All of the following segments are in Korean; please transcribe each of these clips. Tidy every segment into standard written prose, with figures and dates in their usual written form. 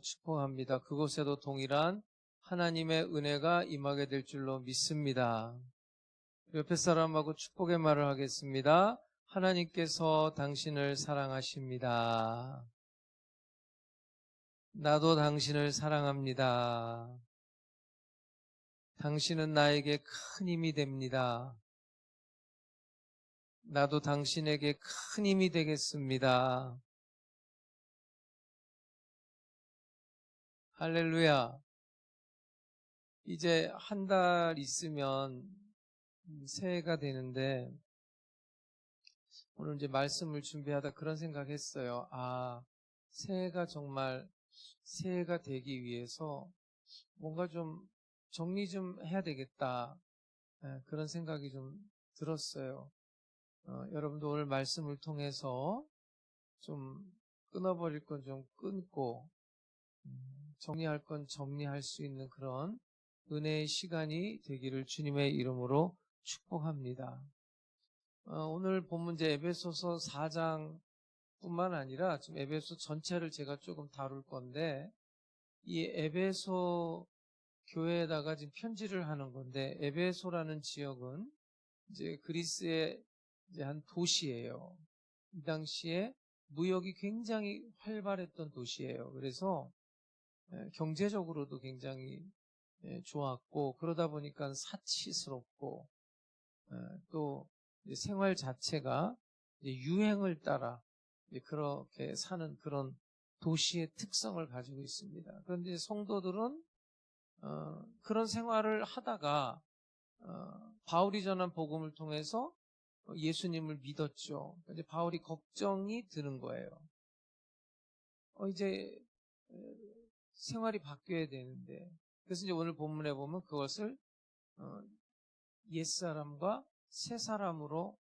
축복합니다. 그곳에도 동일한 하나님의 은혜가 임하게 될 줄로 믿습니다. 옆에 사람하고 축복의 말을 하겠습니다. 하나님께서 당신을 사랑하십니다. 나도 당신을 사랑합니다. 당신은 나에게 큰 힘이 됩니다. 나도 당신에게 큰 힘이 되겠습니다. 할렐루야. 이제 한 달 있으면 새해가 되는데, 오늘 이제 말씀을 준비하다 그런 생각했어요. 새해가 정말 새해가 되기 위해서 뭔가 좀 정리 좀 해야 되겠다. 그런 생각이 좀 들었어요. 여러분도 오늘 말씀을 통해서 좀 끊어버릴 건 좀 끊고, 정리할 건 정리할 수 있는 그런 은혜의 시간이 되기를 주님의 이름으로 축복합니다. 오늘 본문제 에베소서 4장뿐만 아니라 지금 에베소 전체를 제가 조금 다룰 건데, 이 에베소 교회에다가 지금 편지를 하는 건데, 에베소라는 지역은 이제 그리스의 이제 한 도시예요. 이 당시에 무역이 굉장히 활발했던 도시예요. 그래서 경제적으로도 굉장히 좋았고, 그러다 보니까 사치스럽고, 또 생활 자체가 유행을 따라 그렇게 사는 그런 도시의 특성을 가지고 있습니다. 그런데 성도들은 그런 생활을 하다가 바울이 전한 복음을 통해서 예수님을 믿었죠. 이제 바울이 걱정이 드는 거예요. 이제 생활이 바뀌어야 되는데, 그래서 이제 오늘 본문에 보면 그것을 옛사람과 새사람으로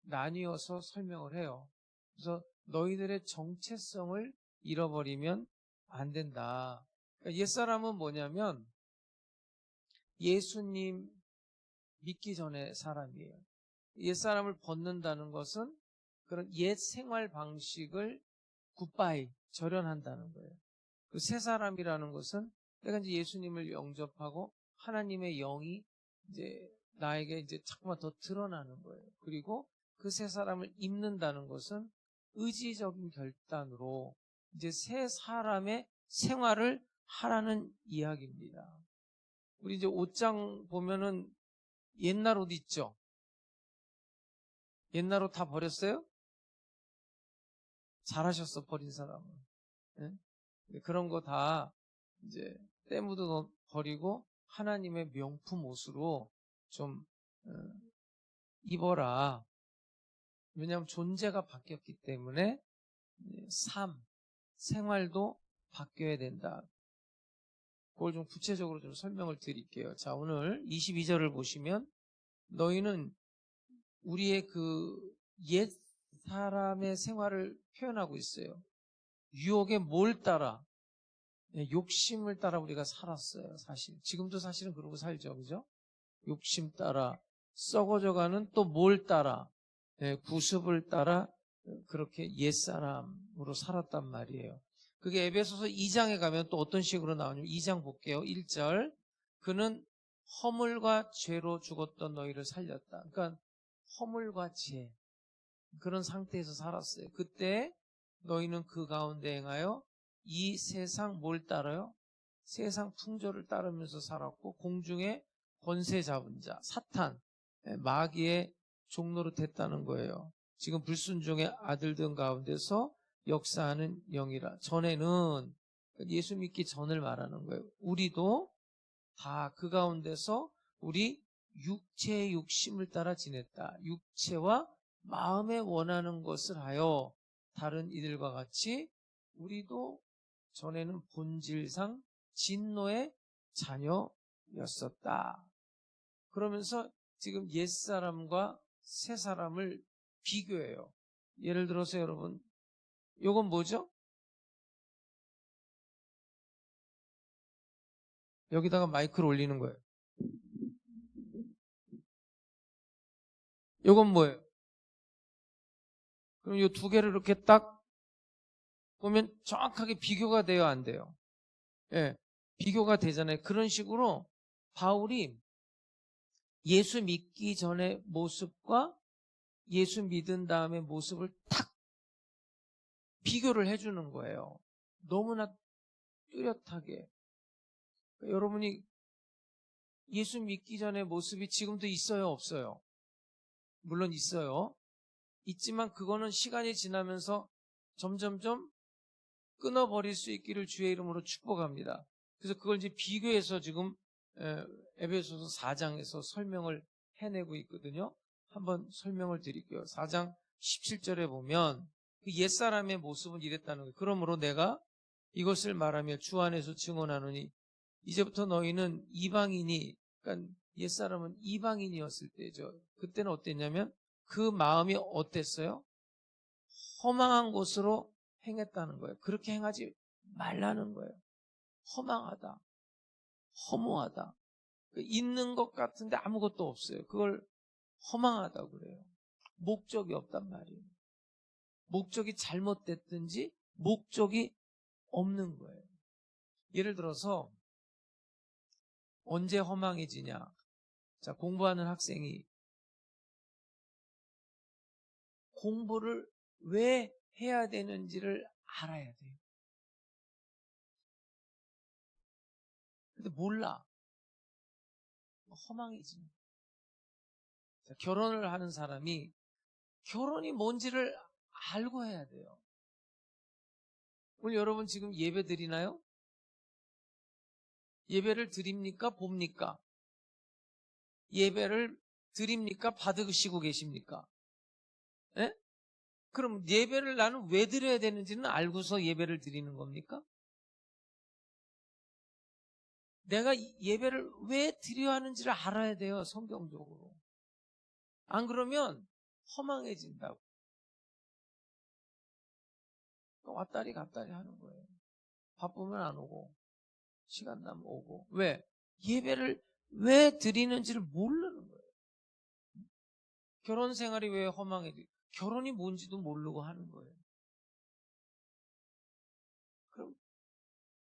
나뉘어서 설명을 해요. 그래서 너희들의 정체성을 잃어버리면 안 된다. 그러니까 옛사람은 뭐냐면 예수님 믿기 전의 사람이에요. 옛사람을 벗는다는 것은 그런 옛 생활 방식을 굿바이, 절연한다는 거예요. 그 새사람이라는 것은 내가 이제 예수님을 영접하고 하나님의 영이 이제 나에게 이제 자꾸만 더 드러나는 거예요. 그리고 그 새 사람을 입는다는 것은 의지적인 결단으로 이제 새 사람의 생활을 하라는 이야기입니다. 우리 이제 옷장 보면은 옛날 옷 있죠? 옛날 옷 다 버렸어요? 잘하셨어, 버린 사람은. 네? 그런 거 다 이제 때 묻어 버리고 하나님의 명품 옷으로 좀 입어라. 왜냐하면 존재가 바뀌었기 때문에 생활도 바뀌어야 된다. 그걸 좀 구체적으로 좀 설명을 드릴게요. 자, 오늘 22절을 보시면 너희는 우리의 그 옛 사람의 생활을 표현하고 있어요. 유혹에 뭘 따라? 욕심을 따라 우리가 살았어요. 사실 지금도 사실은 그러고 살죠. 그죠? 욕심 따라 썩어져가는 또 뭘 따라? 구습을 따라 그렇게 옛사람으로 살았단 말이에요. 그게 에베소서 2장에 가면 또 어떤 식으로 나오냐면 2장 볼게요. 1절 그는 허물과 죄로 죽었던 너희를 살렸다. 그러니까 허물과 죄 그런 상태에서 살았어요. 그때 너희는 그 가운데 행하여 이 세상 뭘 따라요? 세상 풍조를 따르면서 살았고 공중에 권세 잡은 자 사탄 마귀의 종로로 됐다는 거예요. 지금 불순종의 아들들 가운데서 역사하는 영이라. 전에는 예수 믿기 전을 말하는 거예요. 우리도 다 그 가운데서 우리 육체의 욕심을 따라 지냈다. 육체와 마음에 원하는 것을 하여 다른 이들과 같이 우리도 전에는 본질상 진노의 자녀였었다. 그러면서 지금 옛사람과 새사람을 비교해요. 예를 들어서 여러분, 요건 뭐죠? 여기다가 마이크를 올리는 거예요. 요건 뭐예요? 그럼 요 두 개를 이렇게 딱 보면 정확하게 비교가 돼요, 안 돼요? 예, 비교가 되잖아요. 그런 식으로 바울이 예수 믿기 전의 모습과 예수 믿은 다음의 모습을 탁 비교를 해주는 거예요. 너무나 뚜렷하게. 그러니까 여러분이 예수 믿기 전의 모습이 지금도 있어요, 없어요? 물론 있어요. 있지만 그거는 시간이 지나면서 점점점 끊어버릴 수 있기를 주의 이름으로 축복합니다. 그래서 그걸 이제 비교해서 지금 에베소서 4장에서 설명을 해내고 있거든요. 한번 설명을 드릴게요. 4장 17절에 보면 그 옛사람의 모습은 이랬다는 거예요. 그러므로 내가 이것을 말하며 주 안에서 증언하노니 이제부터 너희는 이방인이, 그러니까 옛사람은 이방인이었을 때죠. 그때는 어땠냐면 그 마음이 어땠어요? 허망한 곳으로 행했다는 거예요. 그렇게 행하지 말라는 거예요. 허망하다, 허무하다. 있는 것 같은데 아무것도 없어요. 그걸 허망하다고 그래요. 목적이 없단 말이에요. 목적이 잘못됐든지 목적이 없는 거예요. 예를 들어서 언제 허망해지냐? 자, 공부하는 학생이 공부를 왜 해야 되는지를 알아야 돼요. 근데 몰라. 허망해지는 거예요. 자, 결혼을 하는 사람이 결혼이 뭔지를 알고 해야 돼요. 오늘 여러분 지금 예배 드리나요? 예배를 드립니까? 봅니까? 예배를 드립니까? 받으시고 계십니까? 예? 그럼 예배를 나는 왜 드려야 되는지는 알고서 예배를 드리는 겁니까? 내가 예배를 왜 드려야 하는지를 알아야 돼요, 성경적으로. 안 그러면 허망해진다고. 왔다리 갔다리 하는 거예요. 바쁘면 안 오고, 시간 나면 오고. 왜? 예배를 왜 드리는지를 모르는 거예요. 결혼 생활이 왜 허망해지? 결혼이 뭔지도 모르고 하는 거예요. 그럼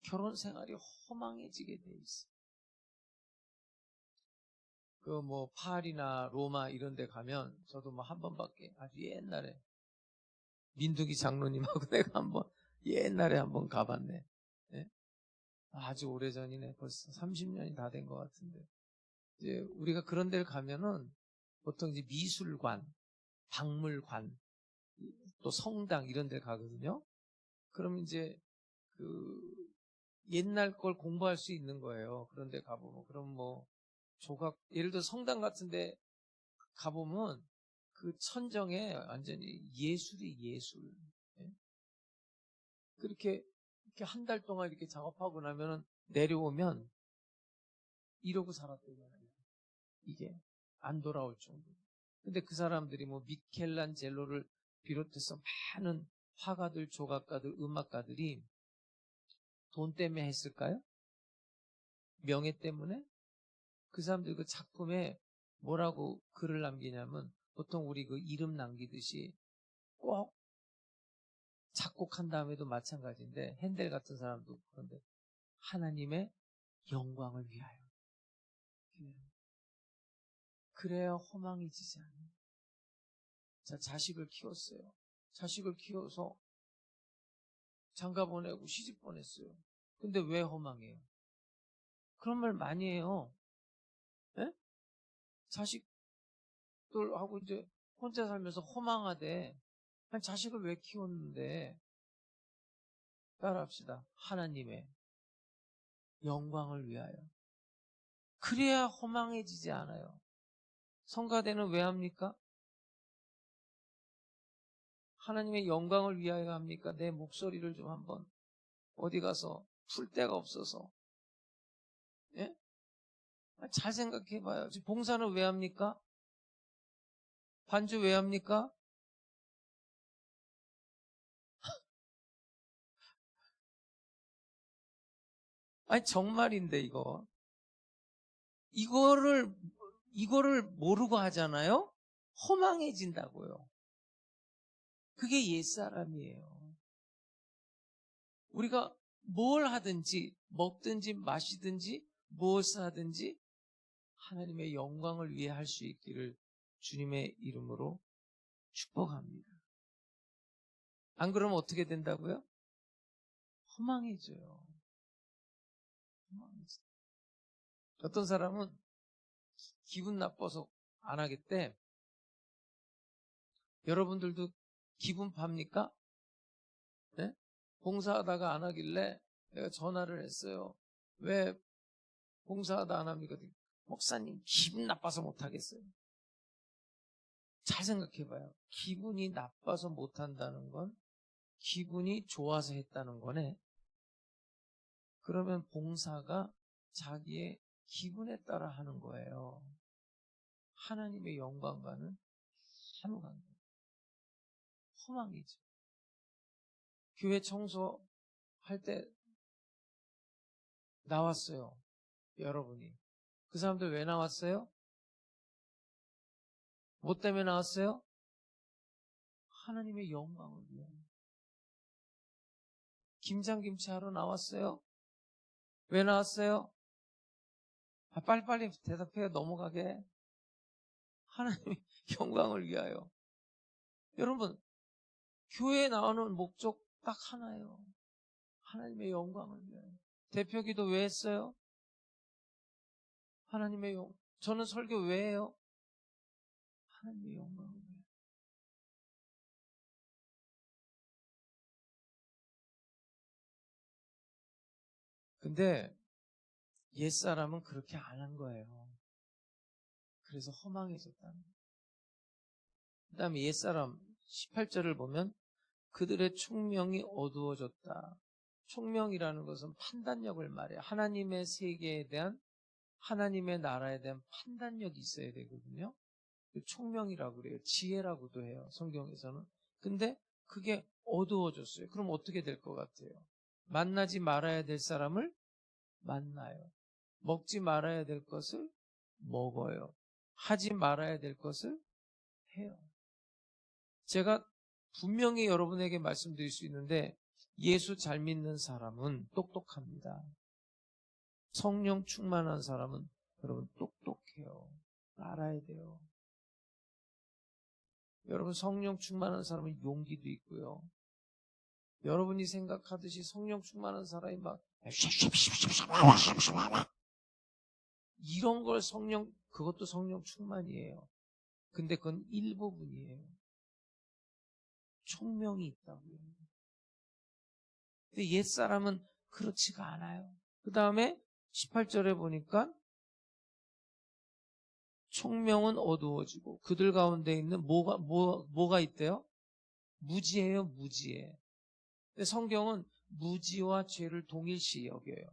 결혼 생활이 허망해지게 돼 있어요. 그 뭐 파리나 로마 이런 데 가면 저도 뭐 한 번밖에 아주 옛날에 민두기 장로님하고 내가 한번 옛날에 한번 가봤네. 예? 아주 오래전이네. 벌써 30년이 다 된 것 같은데. 이제 우리가 그런 데를 가면은 보통 이제 미술관, 박물관, 또 성당 이런 데 가거든요. 그럼 이제 그 옛날 걸 공부할 수 있는 거예요. 그런 데 가보면. 그럼 뭐 조각, 예를 들어 성당 같은 데 가보면 그 천정에 완전히 예술이 예술. 예? 그렇게 이렇게 한 달 동안 이렇게 작업하고 나면은 내려오면 이러고 살았대잖아요. 이게 안 돌아올 정도. 근데 그 사람들이 뭐 미켈란젤로를 비롯해서 많은 화가들, 조각가들, 음악가들이 돈 때문에 했을까요? 명예 때문에? 그 사람들 그 작품에 뭐라고 글을 남기냐면 보통 우리 그 이름 남기듯이 꼭 작곡한 다음에도 마찬가지인데 핸델 같은 사람도 그런데 하나님의 영광을 위하여. 그래야 허망이 지지 않아요. 자, 자식을 키웠어요. 자식을 키워서 장가 보내고 시집 보냈어요. 근데 왜 허망해요? 그런 말 많이 해요. 예? 자식들하고 이제 혼자 살면서 허망하대. 아니, 자식을 왜 키웠는데? 따라합시다. 하나님의 영광을 위하여. 그래야 허망해지지 않아요. 성가대는 왜 합니까? 하나님의 영광을 위하여 합니까? 내 목소리를 좀 한번 어디 가서 풀 데가 없어서. 예? 잘 생각해봐요. 지금 봉사는 왜 합니까? 반주 왜 합니까? 아니, 정말인데, 이거. 이거를 모르고 하잖아요? 허망해진다고요. 그게 옛사람이에요. 우리가 뭘 하든지 먹든지 마시든지 무엇을 하든지 하나님의 영광을 위해 할 수 있기를 주님의 이름으로 축복합니다. 안 그러면 어떻게 된다고요? 허망해져요. 허망해져요. 어떤 사람은 기분 나빠서 안 하겠대. 여러분들도 기분 팝니까? 네? 봉사하다가 안 하길래 내가 전화를 했어요. 왜 봉사하다 안 합니까? 목사님 기분 나빠서 못 하겠어요. 잘 생각해봐요. 기분이 나빠서 못 한다는 건 기분이 좋아서 했다는 거네. 그러면 봉사가 자기의 기분에 따라 하는 거예요. 하나님의 영광과는 상관없어요. 허망이죠. 교회 청소할 때 나왔어요. 여러분이. 그 사람들 왜 나왔어요? 뭐 때문에 나왔어요? 하나님의 영광을 위해. 김장김치 하러 나왔어요? 왜 나왔어요? 빨리빨리 대답해요. 넘어가게. 하나님의 영광을 위하여. 여러분, 교회에 나오는 목적 딱 하나예요. 하나님의 영광을 위하여. 대표기도 왜 했어요? 하나님의 저는 설교 왜 해요? 하나님의 영광을 위하여. 근데 옛사람은 그렇게 안 한 거예요. 그래서 허망해졌다는 거예요. 그 다음에 옛사람 18절을 보면 그들의 총명이 어두워졌다. 총명이라는 것은 판단력을 말해요. 하나님의 세계에 대한, 하나님의 나라에 대한 판단력이 있어야 되거든요. 총명이라고 그래요. 지혜라고도 해요. 성경에서는. 근데 그게 어두워졌어요. 그럼 어떻게 될 것 같아요? 만나지 말아야 될 사람을 만나요. 먹지 말아야 될 것을 먹어요. 하지 말아야 될 것을 해요. 제가 분명히 여러분에게 말씀드릴 수 있는데 예수 잘 믿는 사람은 똑똑합니다. 성령 충만한 사람은 여러분 똑똑해요. 알아야 돼요. 여러분 성령 충만한 사람은 용기도 있고요. 여러분이 생각하듯이 성령 충만한 사람이 막 이런 걸 그것도 성령 충만이에요. 근데 그건 일부분이에요. 총명이 있다고요. 근데 옛사람은 그렇지가 않아요. 그 다음에 18절에 보니까 총명은 어두워지고 그들 가운데 있는 뭐가 있대요? 무지예요, 무지해. 근데 성경은 무지와 죄를 동일시 여겨요.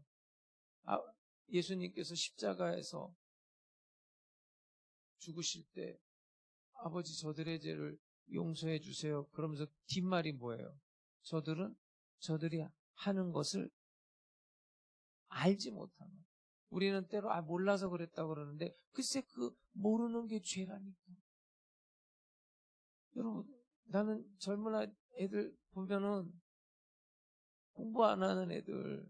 예수님께서 십자가에서 죽으실 때 아버지 저들의 죄를 용서해 주세요. 그러면서 뒷말이 뭐예요? 저들이 하는 것을 알지 못하는. 우리는 때로 몰라서 그랬다고 그러는데 글쎄 그 모르는 게 죄라니까. 여러분 나는 젊은 애들 보면은 공부 안 하는 애들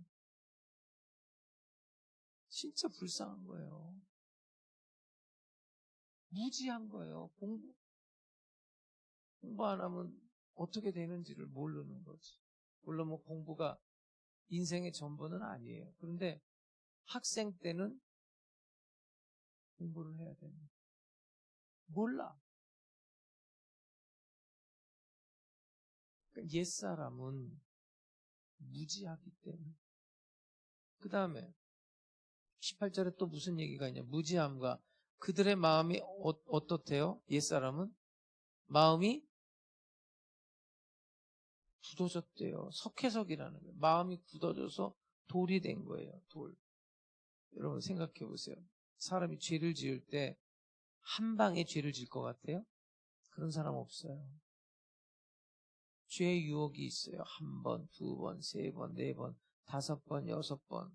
진짜 불쌍한 거예요. 무지한 거예요. 공부 안 하면 어떻게 되는지를 모르는 거지. 물론 뭐 공부가 인생의 전부는 아니에요. 그런데 학생 때는 공부를 해야 됩니다. 몰라. 그러니까 옛사람은 무지하기 때문에. 그 다음에 18절에 또 무슨 얘기가 있냐. 무지함과 그들의 마음이 어떻대요? 옛사람은 마음이 굳어졌대요. 석회석이라는 거예요. 마음이 굳어져서 돌이 된 거예요. 돌. 여러분 생각해 보세요. 사람이 죄를 지을 때 한 방에 죄를 지을 것 같아요? 그런 사람 없어요. 죄의 유혹이 있어요. 한 번, 두 번, 세 번, 네 번, 5번, 6번.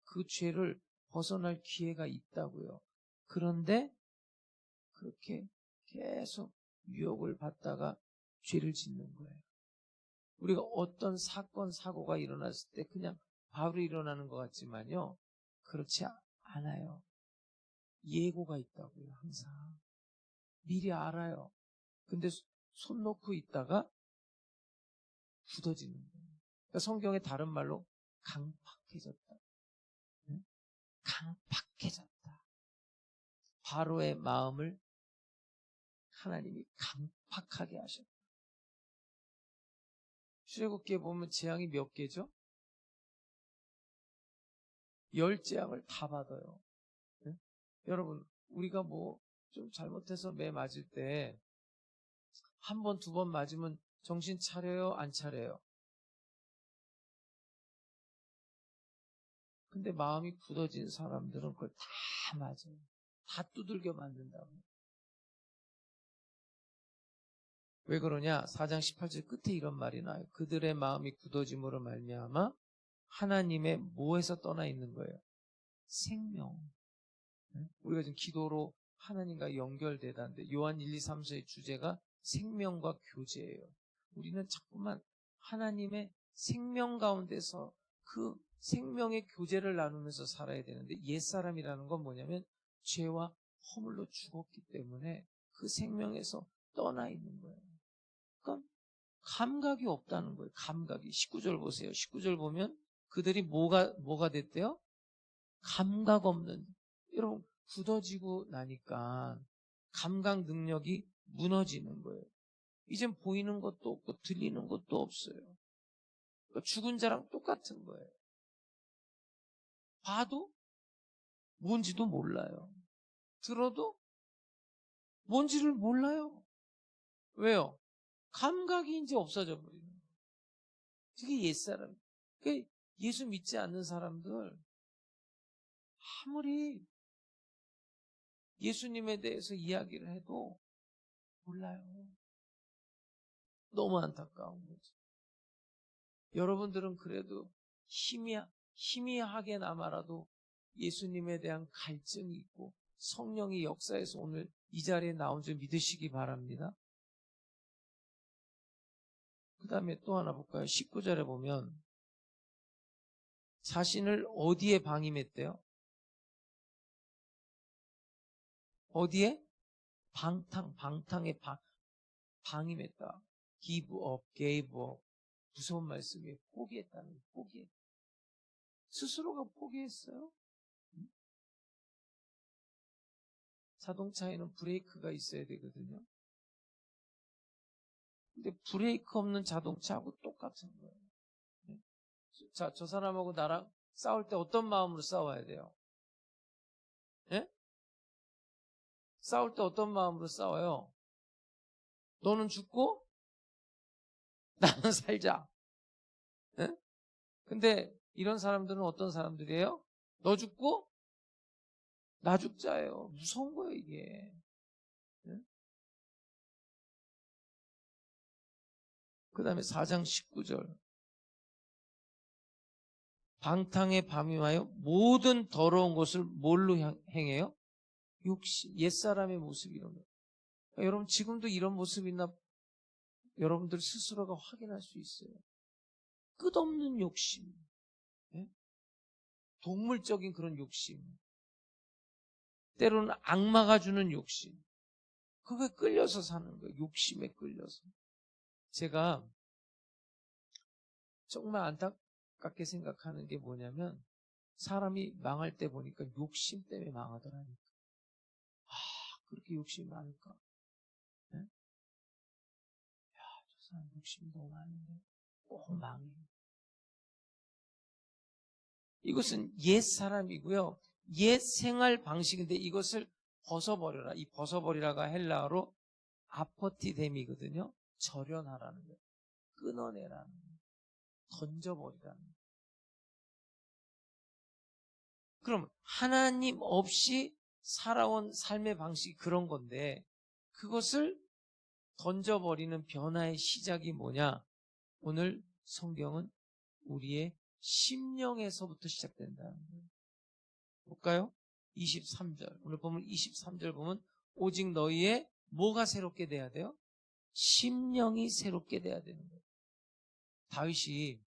그 죄를 벗어날 기회가 있다고요. 그런데 그렇게 계속 유혹을 받다가 죄를 짓는 거예요. 우리가 어떤 사건, 사고가 일어났을 때 그냥 바로 일어나는 것 같지만요. 그렇지 않아요. 예고가 있다고요, 항상. 미리 알아요. 근데 손 놓고 있다가 굳어지는 거예요. 그러니까 성경에 다른 말로 강팍해졌다. 응? 강팍해졌다. 바로의 마음을 하나님이 강팍하게 하셨다. 출애굽기에 보면 재앙이 몇 개죠? 10재앙을 다 받아요. 응? 여러분, 우리가 뭐 좀 잘못해서 매 맞을 때 한 번, 두 번 맞으면 정신 차려요? 안 차려요? 근데 마음이 굳어진 사람들은 그걸 다 맞아요. 다 두들겨 맞는다고. 왜 그러냐? 4장 18절 끝에 이런 말이 나요. 그들의 마음이 굳어짐으로 말미암아 하나님의 뭐에서 떠나 있는 거예요? 생명. 우리가 지금 기도로 하나님과 연결되다는데 요한 1, 2, 3, 4의 주제가 생명과 교제예요. 우리는 자꾸만 하나님의 생명 가운데서 그 생명의 교제를 나누면서 살아야 되는데 옛사람이라는 건 뭐냐면 죄와 허물로 죽었기 때문에 그 생명에서 떠나 있는 거예요. 그러니까 감각이 없다는 거예요. 감각이. 19절 보세요. 19절 보면 그들이 뭐가 됐대요? 감각 없는. 여러분, 굳어지고 나니까 감각 능력이 무너지는 거예요. 이젠 보이는 것도 없고 들리는 것도 없어요. 그러니까 죽은 자랑 똑같은 거예요. 봐도 뭔지도 몰라요. 들어도 뭔지를 몰라요. 왜요? 감각이 이제 없어져 버리는 거예요. 그게 옛사람. 그게 예수 믿지 않는 사람들 아무리 예수님에 대해서 이야기를 해도 몰라요. 너무 안타까운 거죠. 여러분들은 그래도 희미하게나마라도 예수님에 대한 갈증이 있고 성령이 역사해서 오늘 이 자리에 나온 줄 믿으시기 바랍니다. 그 다음에 또 하나 볼까요? 19절에 보면 자신을 어디에 방임했대요? 어디에? 방탕에 방임했다. give up, gave up. 무서운 말씀이에요. 포기했다는 포기. 스스로가 포기했어요. 자동차에는 브레이크가 있어야 되거든요. 근데 브레이크 없는 자동차하고 똑같은 거예요. 자, 저 사람하고 나랑 싸울 때 어떤 마음으로 싸워야 돼요? 예? 싸울 때 어떤 마음으로 싸워요? 너는 죽고 나는 살자. 예? 근데 이런 사람들은 어떤 사람들이에요? 너 죽고 나 죽자예요. 무서운 거예요, 이게. 예? 그 다음에 4장 19절. 방탕에 밤임하여 모든 더러운 것을 뭘로 행해요? 욕심, 옛사람의 모습 이런 거. 그러니까 여러분 지금도 이런 모습이 있나 여러분들 스스로가 확인할 수 있어요. 끝없는 욕심. 예? 동물적인 그런 욕심. 때로는 악마가 주는 욕심. 그거에 끌려서 사는 거예요. 욕심에 끌려서. 제가 정말 안타깝게 생각하는 게 뭐냐면 사람이 망할 때 보니까 욕심 때문에 망하더라니까. 아, 그렇게 욕심이 많을까? 네? 야, 저 사람 욕심이 너무 많은데 꼭 망해. 이것은 옛 사람이고요. 옛 생활 방식인데 이것을 벗어버려라. 이 벗어버리라가 헬라어로 아퍼티뎀이거든요. 절연하라는 거예요. 끊어내라는 거예요. 던져버리라는 거예요. 그럼 하나님 없이 살아온 삶의 방식이 그런 건데 그것을 던져버리는 변화의 시작이 뭐냐? 오늘 성경은 우리의 심령에서부터 시작된다는 거예요. 볼까요? 23절. 오늘 보면 23절 보면 오직 너희의 뭐가 새롭게 돼야 돼요? 심령이 새롭게 돼야 되는 거예요. 다윗이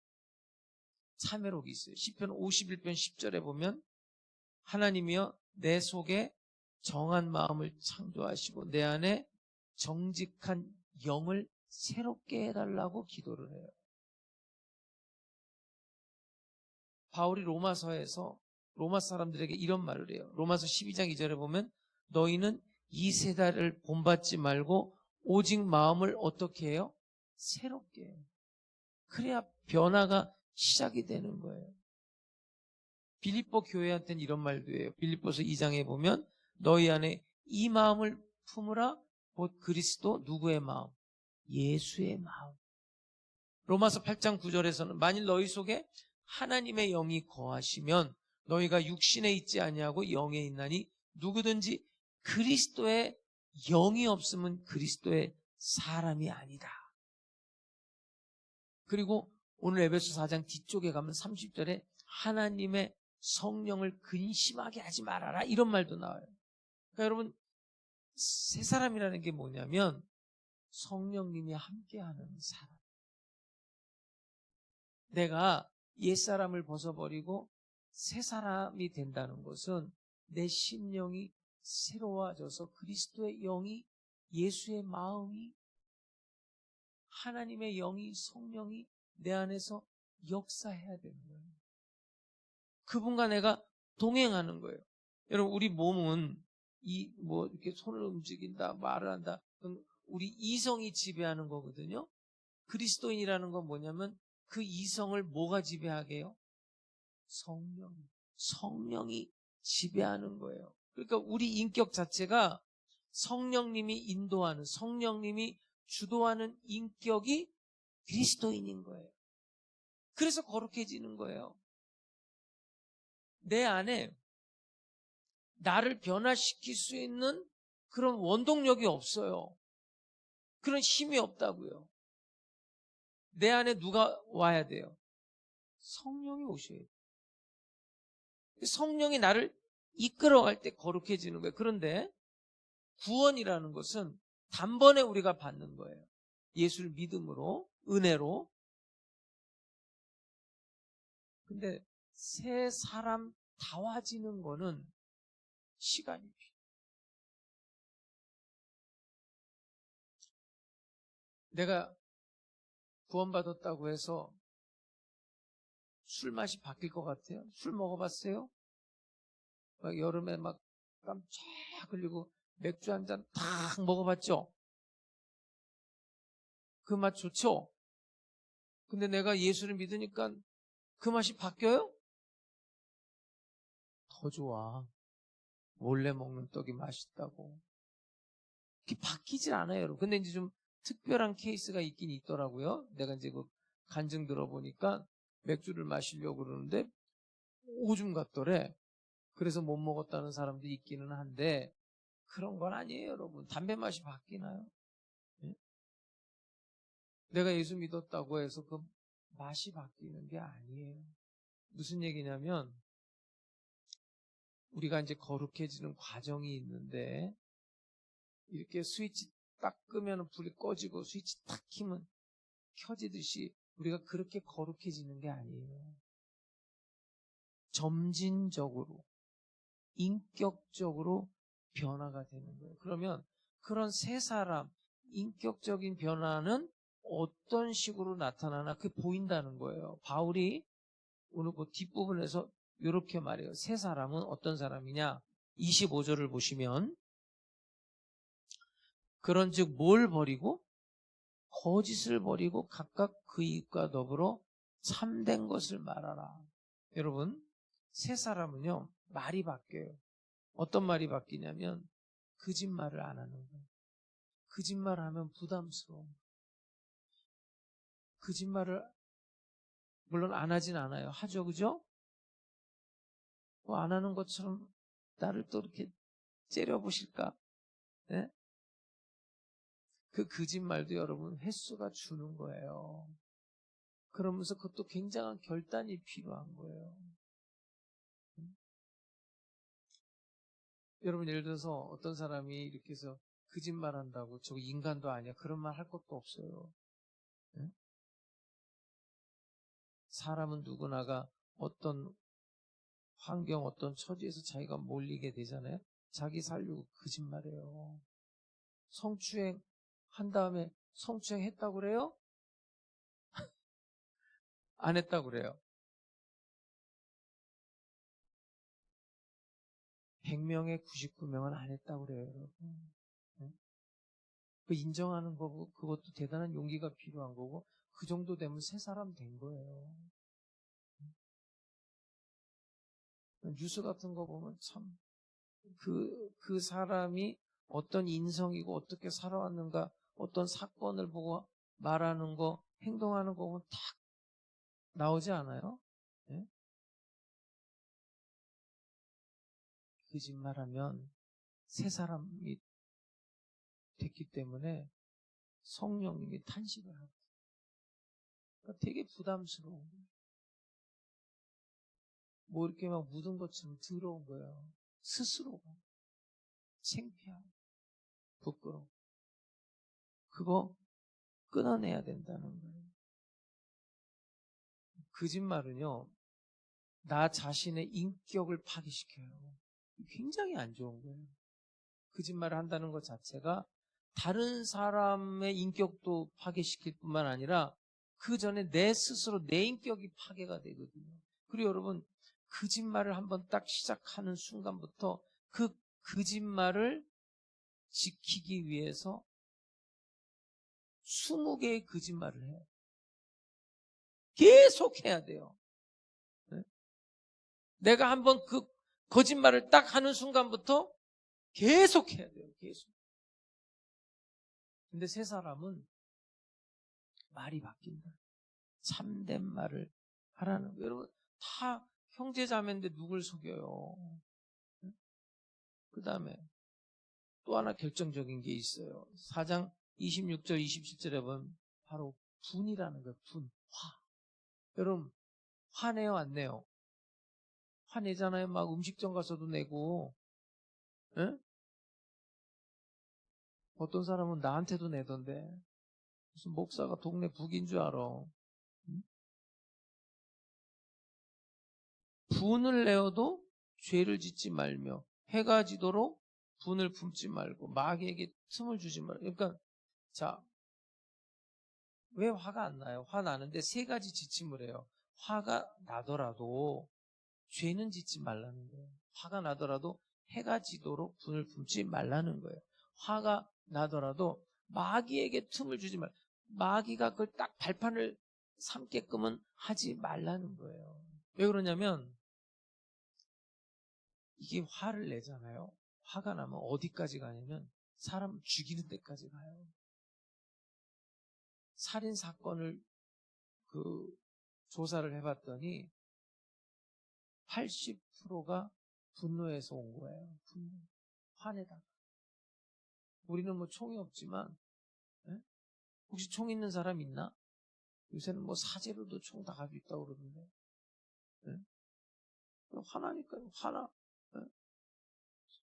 참회록이 있어요. 시편 51편 10절에 보면 하나님이여 내 속에 정한 마음을 창조하시고 내 안에 정직한 영을 새롭게 해달라고 기도를 해요. 바울이 로마서에서 로마 사람들에게 이런 말을 해요. 로마서 12장 2절에 보면 너희는 이 세대를 본받지 말고 오직 마음을 어떻게 해요? 새롭게 해요. 그래야 변화가 시작이 되는 거예요. 빌립보 교회한테는 이런 말도 해요. 빌립보서 2장에 보면 너희 안에 이 마음을 품으라 곧 그리스도 누구의 마음? 예수의 마음. 로마서 8장 9절에서는 만일 너희 속에 하나님의 영이 거하시면 너희가 육신에 있지 아니하고 영에 있나니 누구든지 그리스도의 영이 없으면 그리스도의 사람이 아니다. 그리고 오늘 에베소 4장 뒤쪽에 가면 30절에 하나님의 성령을 근심하게 하지 말아라 이런 말도 나와요. 그러니까 여러분 새 사람이라는 게 뭐냐면 성령님이 함께하는 사람. 내가 옛사람을 벗어버리고 새 사람이 된다는 것은 내 심령이 새로워져서 그리스도의 영이 예수의 마음이 하나님의 영이 성령이 내 안에서 역사해야 되는 거예요. 그분과 내가 동행하는 거예요. 여러분 우리 몸은 이렇게 손을 움직인다 말을 한다 우리 이성이 지배하는 거거든요. 그리스도인이라는 건 뭐냐면 그 이성을 뭐가 지배하게 해요? 성령이 지배하는 거예요. 그러니까 우리 인격 자체가 성령님이 인도하는 성령님이 주도하는 인격이 그리스도인인 거예요. 그래서 거룩해지는 거예요. 내 안에 나를 변화시킬 수 있는 그런 원동력이 없어요. 그런 힘이 없다고요. 내 안에 누가 와야 돼요? 성령이 오셔야 돼요. 성령이 나를 이끌어갈 때 거룩해지는 거예요. 그런데 구원이라는 것은 단번에 우리가 받는 거예요. 예수를 믿음으로, 은혜로. 근데 새 사람 다워지는 거는 시간이 필요해요. 내가 구원받았다고 해서 술 맛이 바뀔 것 같아요? 술 먹어봤어요? 막 여름에 막 땀 쫙 흘리고 맥주 한 잔 탁 먹어봤죠? 그 맛 좋죠? 근데 내가 예수를 믿으니까 그 맛이 바뀌어요? 더 좋아. 몰래 먹는 떡이 맛있다고. 그게 바뀌질 않아요, 여러분. 근데 이제 좀 특별한 케이스가 있긴 있더라고요. 내가 이제 그 간증 들어보니까 맥주를 마시려고 그러는데 오줌 같더래. 그래서 못 먹었다는 사람도 있기는 한데 그런 건 아니에요, 여러분. 담배 맛이 바뀌나요? 예? 내가 예수 믿었다고 해서 그 맛이 바뀌는 게 아니에요. 무슨 얘기냐면 우리가 이제 거룩해지는 과정이 있는데 이렇게 스위치 딱 끄면 불이 꺼지고 스위치 딱 키면 켜지듯이 우리가 그렇게 거룩해지는 게 아니에요. 점진적으로 인격적으로 변화가 되는 거예요. 그러면 그런 새 사람 인격적인 변화는 어떤 식으로 나타나나 그게 보인다는 거예요. 바울이 오늘 그 뒷부분에서 이렇게 말해요. 새 사람은 어떤 사람이냐? 25절을 보시면 그런즉 뭘 버리고 거짓을 버리고 각각 그 이익과 더불어 참된 것을 말하라. 여러분 새 사람은요 말이 바뀌어요. 어떤 말이 바뀌냐면 거짓말을 안 하는 거예요. 거짓말하면 부담스러워. 거짓말을 물론 안 하진 않아요. 하죠, 그죠? 뭐 안 하는 것처럼 나를 또 이렇게 째려보실까? 네? 그 거짓말도 여러분 횟수가 주는 거예요. 그러면서 그것도 굉장한 결단이 필요한 거예요. 여러분 예를 들어서 어떤 사람이 이렇게 해서 거짓말한다고 저 인간도 아니야 그런 말 할 것도 없어요. 네? 사람은 누구나가 어떤 환경, 어떤 처지에서 자기가 몰리게 되잖아요. 자기 살려고 거짓말해요. 성추행 한 다음에 성추행 했다고 그래요? 안 했다고 그래요. 100명에 99명은 안 했다고 그래요, 여러분. 네? 그 인정하는 거고, 그것도 대단한 용기가 필요한 거고, 그 정도 되면 새 사람 된 거예요. 뉴스 같은 거 보면 참, 그 사람이 어떤 인성이고 어떻게 살아왔는가, 어떤 사건을 보고 말하는 거, 행동하는 거 보면 딱 나오지 않아요? 네? 거짓말하면 새 사람이 됐기 때문에 성령님이 탄식을 하고, 그러니까 되게 부담스러운 거예요. 뭐 이렇게 막 묻은 것처럼 더러운 거예요. 스스로가 창피하고 부끄러워. 그거 끊어내야 된다는 거예요. 거짓말은요, 나 자신의 인격을 파괴시켜요. 굉장히 안 좋은 거예요. 거짓말을 한다는 것 자체가 다른 사람의 인격도 파괴시킬 뿐만 아니라 그 전에 내 스스로 내 인격이 파괴가 되거든요. 그리고 여러분, 거짓말을 한번 딱 시작하는 순간부터 그 거짓말을 지키기 위해서 20개의 거짓말을 해요. 계속 해야 돼요. 네? 내가 한번 그 거짓말을 딱 하는 순간부터 계속 해야 돼요. 계속. 근데 새 사람은 말이 바뀐다. 참된 말을 하라는 거예요. 여러분, 다 형제자매인데 누굴 속여요? 네? 그 다음에 또 하나 결정적인 게 있어요. 4장 26절, 27절에 보면 바로 분이라는 거예요. 분, 화. 여러분, 화내요, 안 내요? 화내잖아요. 막 음식점 가서도 내고, 에? 어떤 사람은 나한테도 내던데, 무슨 목사가 동네 북인 줄 알아. 응? 분을 내어도 죄를 짓지 말며, 해가 지도록 분을 품지 말고, 마귀에게 틈을 주지 말고. 그러니까, 자, 왜 화가 안 나요? 화 나는데 세 가지 지침을 해요. 화가 나더라도 죄는 짓지 말라는 거예요. 화가 나더라도 해가 지도록 분을 품지 말라는 거예요. 화가 나더라도 마귀에게 틈을 주지 말. 마귀가 그걸 딱 발판을 삼게끔은 하지 말라는 거예요. 왜 그러냐면 이게 화를 내잖아요. 화가 나면 어디까지 가냐면 사람 죽이는 데까지 가요. 살인 사건을 조사를 해봤더니 80%가 분노에서 온 거예요. 분노. 화내다가. 우리는 뭐 총이 없지만, 예? 혹시 총 있는 사람 있나? 요새는 뭐 사제로도 총 다 가지고 있다고 그러던데. 예? 화나니까 화나. 예?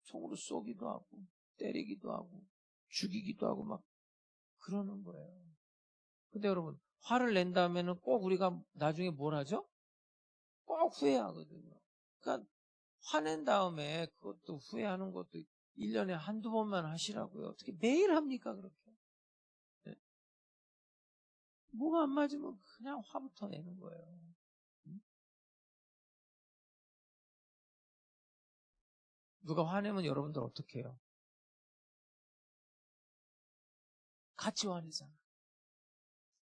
총으로 쏘기도 하고, 때리기도 하고, 죽이기도 하고 막 그러는 거예요. 근데 여러분, 화를 낸 다음에는 꼭 우리가 나중에 뭘 하죠? 꼭 후회하거든요. 그러니까 화낸 다음에 그것도 후회하는 것도 1년에 한두 번만 하시라고요. 어떻게 매일 합니까, 그렇게? 네? 뭐가 안 맞으면 그냥 화부터 내는 거예요. 응? 누가 화내면 여러분들 어떻게 해요? 같이 화내잖아.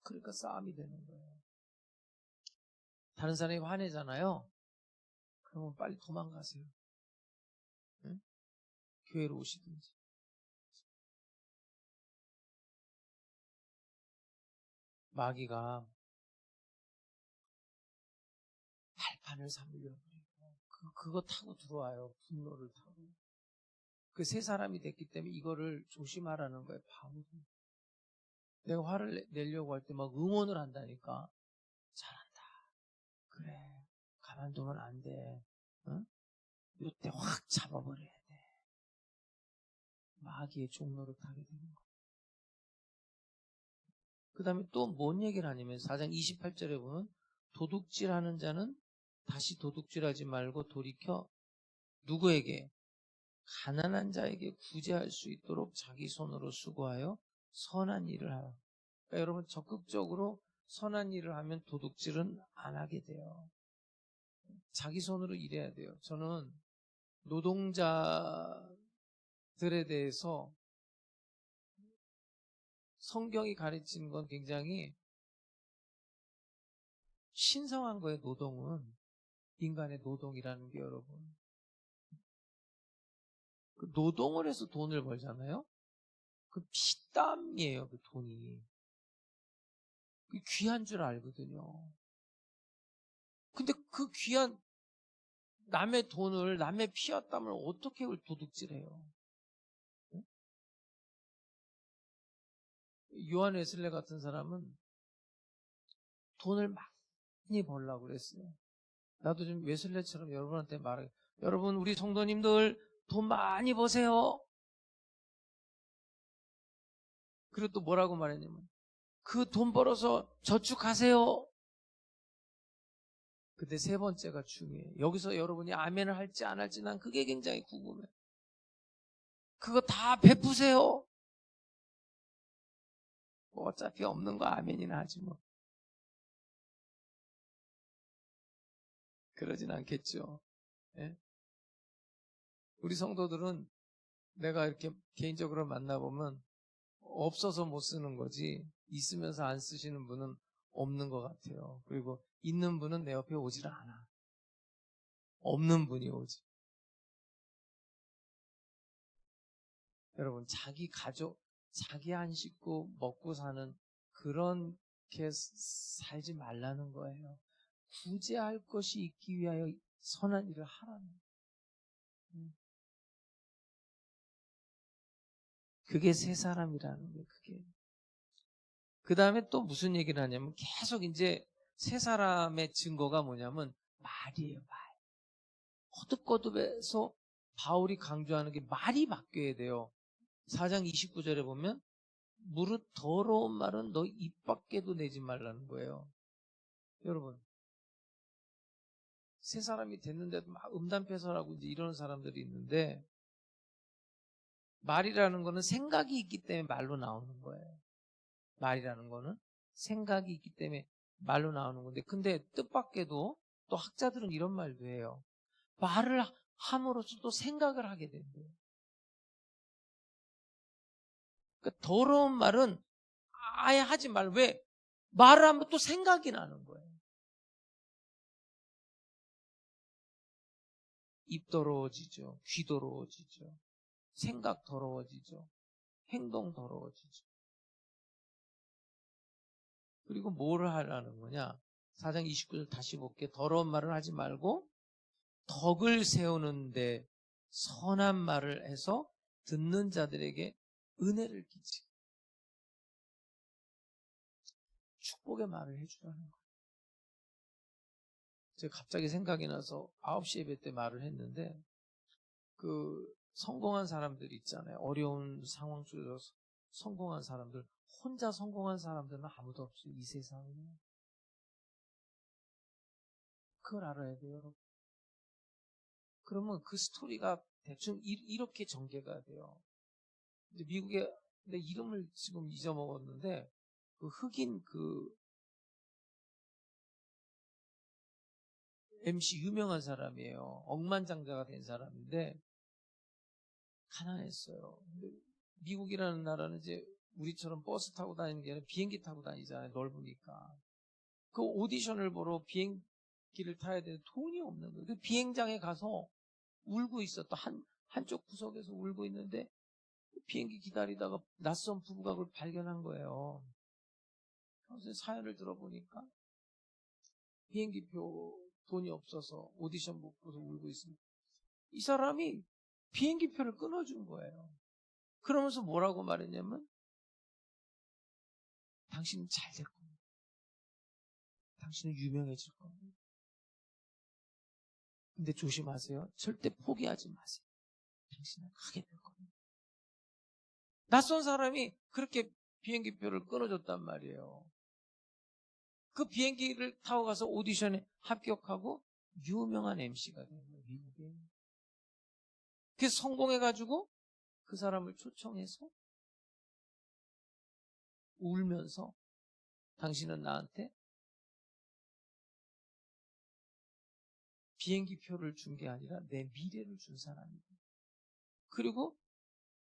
그러니까 싸움이 되는 거예요. 다른 사람이 화내잖아요. 그러면 빨리 도망가세요. 응? 교회로 오시든지. 마귀가 발판을 삼으려고 그래요. 그거 타고 들어와요. 분노를 타고. 그 세 사람이 됐기 때문에 이거를 조심하라는 거예요. 바울은. 내가 화를 내려고 할 때 막 응원을 한다니까. 잘한다. 그래. 가만두면 안 돼. 응? 이때 확 잡아버려야 돼. 마귀의 종로를 타게 되는 거예요. 그 다음에 또 뭔 얘기를 하냐면 4장 28절에 보면 도둑질하는 자는 다시 도둑질하지 말고 돌이켜 누구에게? 가난한 자에게 구제할 수 있도록 자기 손으로 수고하여 선한 일을 하라. 그러니까 여러분 적극적으로 선한 일을 하면 도둑질은 안 하게 돼요. 자기 손으로 일해야 돼요. 저는 노동자들에 대해서 성경이 가르치는 건 굉장히 신성한 거예요. 노동은 인간의 노동이라는 게 여러분. 그 노동을 해서 돈을 벌잖아요. 그 피땀이에요. 그 돈이. 그 귀한 줄 알거든요. 근데 그 귀한 남의 돈을 남의 피와 땀을 어떻게 도둑질해요? 응? 요한 웨슬레 같은 사람은 돈을 많이 벌려고 그랬어요. 나도 좀 웨슬레처럼 여러분한테 말해. 여러분 우리 성도님들 돈 많이 버세요. 그리고 또 뭐라고 말했냐면 그 돈 벌어서 저축하세요. 근데 세 번째가 중요해요. 여기서 여러분이 아멘을 할지 안 할지 난 그게 굉장히 궁금해. 그거 다 베푸세요. 뭐 어차피 없는 거 아멘이나 하지 뭐. 그러진 않겠죠. 예? 우리 성도들은 내가 이렇게 개인적으로 만나보면 없어서 못 쓰는 거지 있으면서 안 쓰시는 분은 없는 것 같아요. 그리고 있는 분은 내 옆에 오질 않아. 없는 분이 오지. 여러분 자기 가족, 자기 한 식구 먹고 사는 그렇게 살지 말라는 거예요. 구제할 것이 있기 위하여 선한 일을 하라는. 그게 새 사람이라는 거예요. 그게. 그 다음에 또 무슨 얘기를 하냐면 계속 이제 새 사람의 증거가 뭐냐면 말이에요. 말. 거듭거듭해서 바울이 강조하는 게 말이 바뀌어야 돼요. 4장 29절에 보면 무릇 더러운 말은 너 입 밖에도 내지 말라는 거예요. 여러분 새 사람이 됐는데도 막 음담패설하고 이제 이러는 사람들이 있는데 말이라는 거는 생각이 있기 때문에 말로 나오는 거예요. 말이라는 거는 생각이 있기 때문에 말로 나오는 건데 근데 뜻밖에도 또 학자들은 이런 말도 해요. 말을 함으로써 또 생각을 하게 된대요. 그러니까 더러운 말은 아예 하지 말. 왜? 말을 하면 또 생각이 나는 거예요. 입 더러워지죠. 귀 더러워지죠. 생각 더러워지죠. 행동 더러워지죠. 그리고 뭘 하라는 거냐? 4장 29절 다시 볼게요. 더러운 말을 하지 말고 덕을 세우는데 선한 말을 해서 듣는 자들에게 은혜를 끼치. 축복의 말을 해주라는 거예요. 제가 갑자기 생각이 나서 9시 예배 때 말을 했는데 그 성공한 사람들 있잖아요. 어려운 상황 속에서 성공한 사람들, 혼자 성공한 사람들은 아무도 없어요. 이 세상에. 그걸 알아야 돼요, 여러분. 그러면 그 스토리가 대충 이렇게 전개가 돼요. 이제 미국에 내 이름을 지금 잊어먹었는데 그 흑인 그 MC 유명한 사람이에요. 억만장자가 된 사람인데 가난했어요. 근데 미국이라는 나라는 이제 우리처럼 버스 타고 다니는 게 아니라 비행기 타고 다니잖아요. 넓으니까. 그 오디션을 보러 비행기를 타야 되는데 돈이 없는 거예요. 그 비행장에 가서 울고 있었다. 한쪽 구석에서 울고 있는데 비행기 기다리다가 낯선 부부가 그걸 발견한 거예요. 그래서 사연을 들어보니까 비행기표 돈이 없어서 오디션 못 보서 울고 있습니다. 이 사람이 비행기표를 끊어준 거예요. 그러면서 뭐라고 말했냐면 당신은 잘 될 겁니다. 당신은 유명해질 겁니다. 근데 조심하세요. 절대 포기하지 마세요. 당신은 하게 될 겁니다. 낯선 사람이 그렇게 비행기표를 끊어줬단 말이에요. 그 비행기를 타고 가서 오디션에 합격하고 유명한 MC가 된 거예요, 미국에. 그래서 성공해가지고 그 사람을 초청해서 울면서 당신은 나한테 비행기 표를 준 게 아니라 내 미래를 준 사람이다. 그리고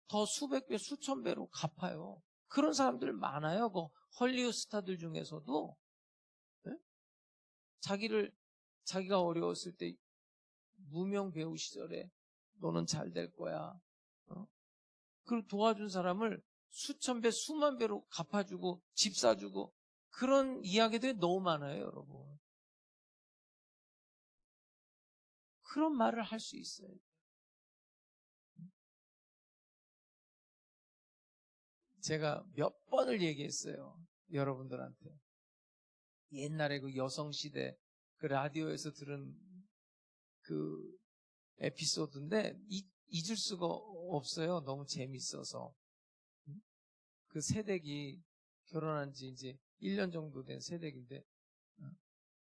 더 수백 배, 수천 배로 갚아요. 그런 사람들 많아요. 그 헐리우드 스타들 중에서도. 네? 자기가 어려웠을 때 무명 배우 시절에 너는 잘 될 거야. 그리고 도와준 사람을 수천 배, 수만 배로 갚아주고 집 사주고 그런 이야기들이 너무 많아요, 여러분. 그런 말을 할 수 있어요. 제가 몇 번을 얘기했어요, 여러분들한테. 옛날에 그 여성시대 그 라디오에서 들은 그 에피소드인데 잊을 수가 없어요. 너무 재밌어서. 그 새댁이 결혼한 지 이제 1년 정도 된 새댁인데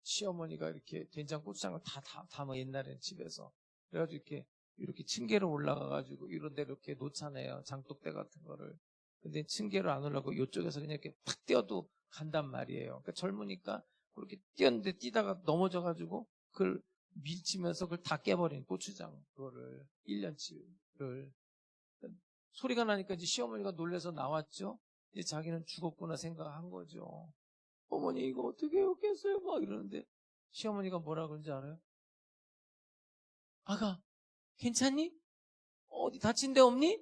시어머니가 이렇게 된장 고추장을 다 담아 옛날에 집에서 그래가지고 이렇게 층계로 올라가가지고 이런 데 이렇게 놓잖아요. 장독대 같은 거를. 근데 층계로 안 올라가고 이쪽에서 그냥 이렇게 탁 뛰어도 간단 말이에요. 그러니까 젊으니까 그렇게 뛰었는데 뛰다가 넘어져가지고 그걸 밀치면서 그걸 다 깨버린 고추장 그거를 1년치를 소리가 나니까 이제 시어머니가 놀라서 나왔죠. 이제 자기는 죽었구나 생각한 거죠. 어머니 이거 어떻게 했겠어요? 막 이러는데 시어머니가 뭐라 그런지 알아요? 아가 괜찮니? 어디 다친 데 없니?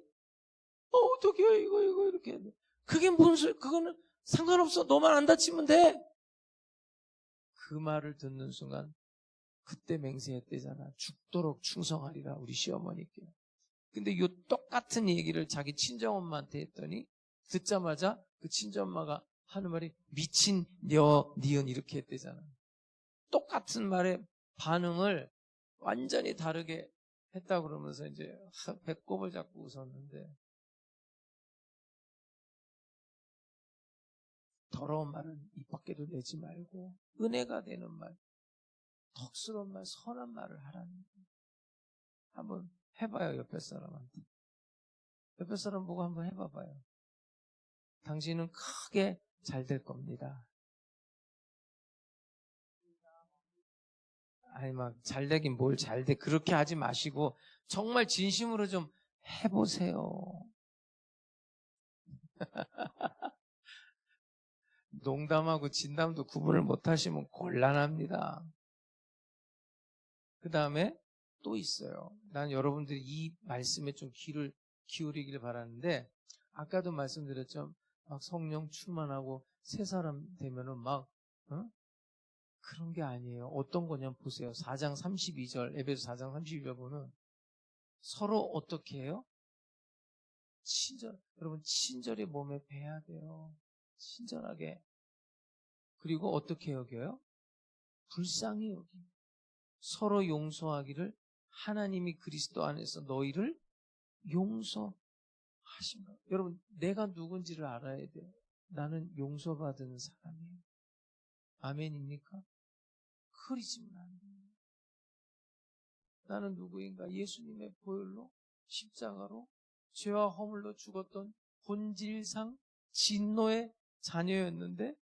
어떻게 해 이거 이렇게 그게 무슨 소리? 그거는 상관없어. 너만 안 다치면 돼. 그 말을 듣는 순간 그때 맹세했대잖아. 죽도록 충성하리라 우리 시어머니께. 근데 요 똑같은 얘기를 자기 친정엄마한테 했더니 듣자마자 그 친정엄마가 하는 말이 미친 니은 이렇게 했대잖아. 똑같은 말에 반응을 완전히 다르게 했다 그러면서 이제 배꼽을 잡고 웃었는데 더러운 말은 입 밖에도 내지 말고 은혜가 되는 말, 덕스러운 말, 선한 말을 하라는 거예요. 한번 해봐요, 옆에 사람한테. 옆에 사람 보고 한번 해봐봐요. 당신은 크게 잘 될 겁니다. 아니 막 잘 되긴 뭘 잘 돼. 그렇게 하지 마시고 정말 진심으로 좀 해보세요. 농담하고 진담도 구분을 못하시면 곤란합니다. 그 다음에 또 있어요. 난 여러분들이 이 말씀에 좀 귀를 기울이기를 바라는데 아까도 말씀드렸죠. 막 성령 충만하고 새 사람 되면은 막 그런 게 아니에요. 어떤 거냐면 보세요. 4장 32절 에베소 4장 32절 보면 서로 어떻게 해요? 여러분 친절히 몸에 배야 돼요. 친절하게. 그리고 어떻게 여겨요? 불쌍히 여기. 서로 용서하기를 하나님이 그리스도 안에서 너희를 용서하신 것. 여러분 내가 누군지를 알아야 돼요. 나는 용서받은 사람이에요. 아멘입니까? 흐리지면 안 돼요. 나는 누구인가? 예수님의 보혈로 십자가로 죄와 허물로 죽었던 본질상 진노의 자녀였는데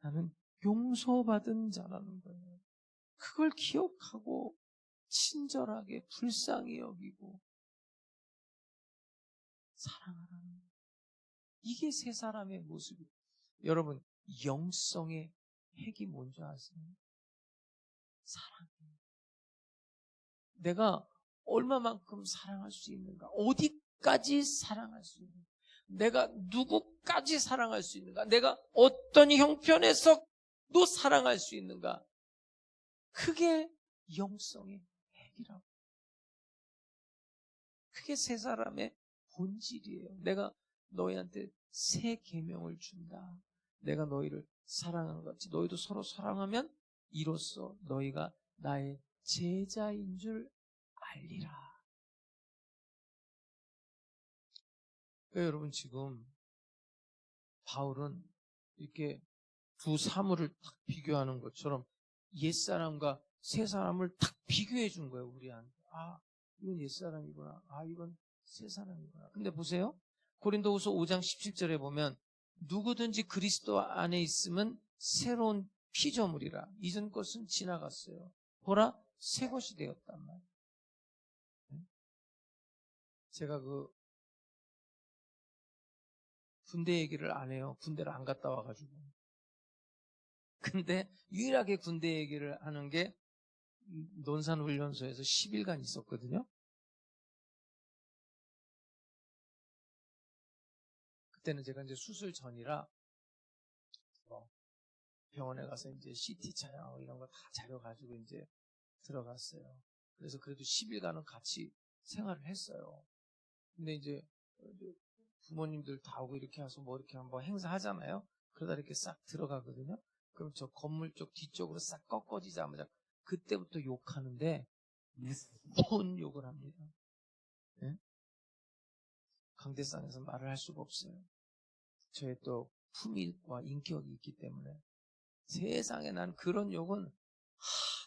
나는 용서받은 자라는 거예요. 그걸 기억하고 친절하게 불쌍히 여기고 사랑하라는 거예요. 이게 세 사람의 모습이에요. 여러분 영성의 핵이 뭔지 아세요? 사랑이에요. 내가 얼마만큼 사랑할 수 있는가? 어디까지 사랑할 수 있는가? 내가 누구까지 사랑할 수 있는가? 내가 어떤 형편에서도 사랑할 수 있는가? 그게 영성의 핵이라고. 그게 세 사람의 본질이에요. 내가 너희한테 새 계명을 준다. 내가 너희를 사랑하는 것 같이 너희도 서로 사랑하면 이로써 너희가 나의 제자인 줄 알리라. 그러니까 여러분 지금 바울은 이렇게 두 사물을 딱 비교하는 것처럼 옛사람과 새사람을 딱 비교해 준 거예요, 우리한테. 아, 이건 옛사람이구나. 아, 이건 새사람이구나. 근데 보세요. 고린도후서 5장 17절에 보면 누구든지 그리스도 안에 있으면 새로운 피조물이라. 이전 것은 지나갔어요. 보라, 새 것이 되었단 말이에요. 제가 군대 얘기를 안 해요. 군대를 안 갔다 와가지고. 근데 유일하게 군대 얘기를 하는 게 논산훈련소에서 10일간 있었거든요. 그때는 제가 이제 수술 전이라 병원에 가서 이제 CT 촬영하고 이런 거 다 자료 가지고 이제 들어갔어요. 그래서 그래도 10일간은 같이 생활을 했어요. 근데 이제 부모님들 다 오고 이렇게 해서 뭐 이렇게 한번 행사하잖아요. 그러다 이렇게 싹 들어가거든요. 그럼 저 건물 쪽 뒤쪽으로 싹 꺾어지자마자 그때부터 욕하는데 무슨 욕을 합니다. 네? 강대상에서 말을 할 수가 없어요. 저의 또 품위와 인격이 있기 때문에 세상에 난 그런 욕은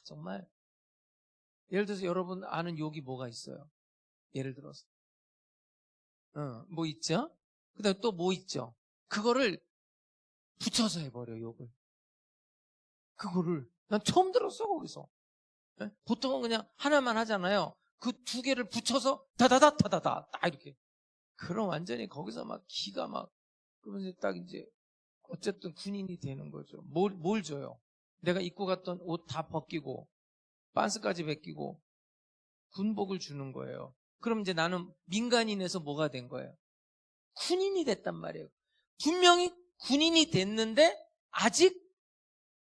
정말 예를 들어서 여러분 아는 욕이 뭐가 있어요? 예를 들어서 뭐 있죠? 그 다음에 또 뭐 있죠? 그거를 붙여서 해버려 욕을. 그거를 난 처음 들었어 거기서. 네? 보통은 그냥 하나만 하잖아요. 그 두 개를 붙여서 다다다 다다다 딱 이렇게. 그럼 완전히 거기서 막 기가 막 그러면 이제 딱 이제 어쨌든 군인이 되는 거죠. 뭘 줘요? 내가 입고 갔던 옷 다 벗기고 반스까지 벗기고 군복을 주는 거예요. 그럼 이제 나는 민간인에서 뭐가 된 거예요? 군인이 됐단 말이에요. 분명히 군인이 됐는데 아직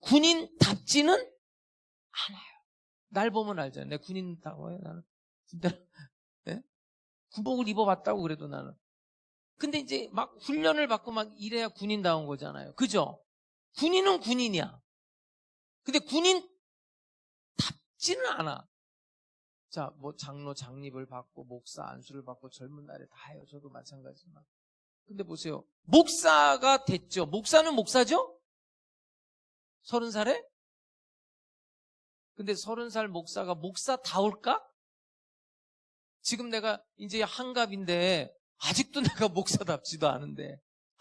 군인답지는 않아요. 날 보면 알잖아요. 내 군인다고 해요. 나는 네? 군복을 입어봤다고 그래도 나는. 근데 이제 막 훈련을 받고 막 이래야 군인다운 거잖아요. 그죠? 군인은 군인이야. 근데 군인답지는 않아. 자, 뭐 장로 장립을 받고 목사 안수를 받고 젊은 날에 다 해요. 저도 마찬가지지만. 근데 보세요. 목사가 됐죠. 목사는 목사죠? 30살에? 근데 30살 목사가 목사다울까? 지금 내가 이제 한갑인데 아직도 내가 목사답지도 않은데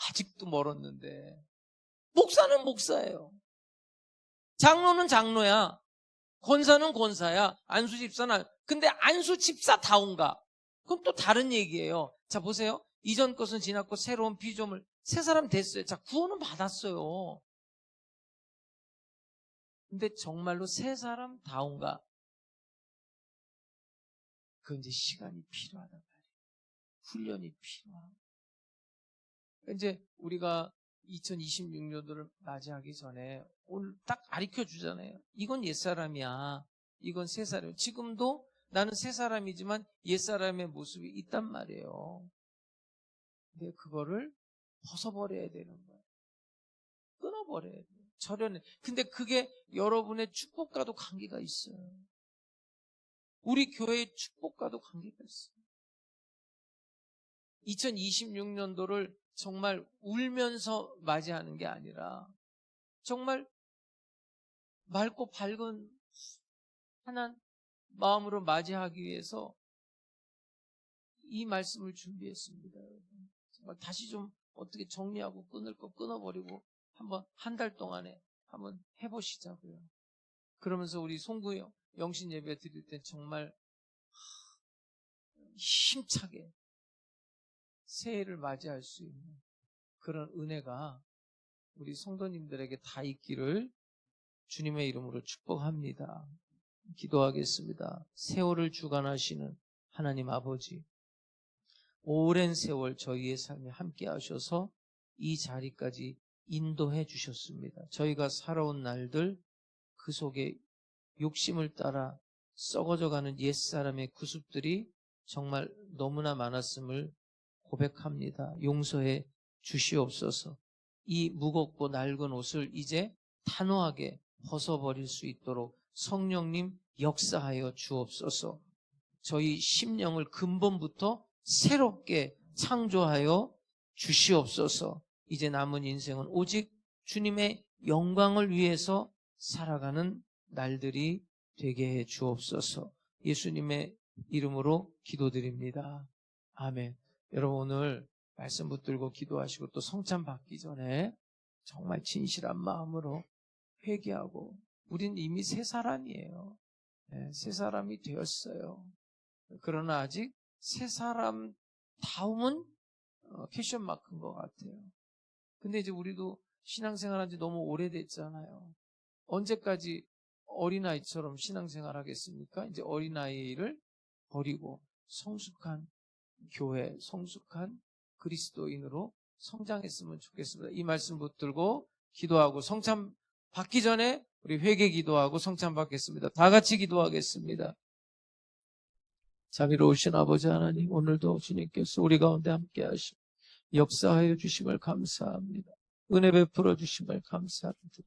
아직도 멀었는데 목사는 목사예요. 장로는 장로야. 권사는 권사야. 안수 집사는 근데 안수 집사다운가? 그건 또 다른 얘기예요. 자 보세요. 이전 것은 지났고 새로운 피조물 새 사람 됐어요. 자 구원은 받았어요. 근데 정말로 새 사람다운가? 그건 이제 시간이 필요하단 말이에요. 훈련이 필요하고. 이제 우리가 2026년도를 맞이하기 전에 오늘 딱 가르쳐 주잖아요. 이건 옛사람이야. 이건 새사람. 지금도 나는 새사람이지만 옛사람의 모습이 있단 말이에요. 근데 그거를 벗어버려야 되는 거예요. 끊어버려야 돼요. 절연해. 근데 그게 여러분의 축복과도 관계가 있어요. 우리 교회의 축복과도 관계가 있어요. 2026년도를 정말 울면서 맞이하는 게 아니라 정말 맑고 밝은 편한 마음으로 맞이하기 위해서 이 말씀을 준비했습니다. 여러분. 정말 다시 좀 어떻게 정리하고 끊을 거 끊어버리고 한번 한 달 동안에 한번 해보시자고요. 그러면서 우리 송구 영신 예배 드릴 때 정말 힘차게 새해를 맞이할 수 있는 그런 은혜가 우리 성도님들에게 다 있기를 주님의 이름으로 축복합니다. 기도하겠습니다. 세월을 주관하시는 하나님 아버지, 오랜 세월 저희의 삶에 함께 하셔서 이 자리까지 인도해 주셨습니다. 저희가 살아온 날들 그 속에 욕심을 따라 썩어져가는 옛사람의 구습들이 정말 너무나 많았음을 고백합니다. 용서해 주시옵소서. 이 무겁고 낡은 옷을 이제 단호하게 벗어버릴 수 있도록 성령님 역사하여 주옵소서. 저희 심령을 근본부터 새롭게 창조하여 주시옵소서. 이제 남은 인생은 오직 주님의 영광을 위해서 살아가는 날들이 되게 해 주옵소서. 예수님의 이름으로 기도드립니다. 아멘. 여러분 오늘 말씀 붙들고 기도하시고 또 성찬 받기 전에 정말 진실한 마음으로 회개하고 우린 이미 새 사람이에요. 네, 새 사람이 되었어요. 그러나 아직 새 사람 다음은 퀘션 마크인 것 같아요. 근데 이제 우리도 신앙생활한 지 너무 오래됐잖아요. 언제까지 어린아이처럼 신앙생활 하겠습니까? 이제 어린아이를 버리고 성숙한 교회, 성숙한 그리스도인으로 성장했으면 좋겠습니다. 이 말씀 붙들고 기도하고 성찬 받기 전에 우리 회개 기도하고 성찬 받겠습니다. 다 같이 기도하겠습니다. 자비로우신 아버지 하나님, 오늘도 주님께서 우리 가운데 함께 하시고 역사하여 주심을 감사합니다. 은혜 베풀어 주심을 감사합니다.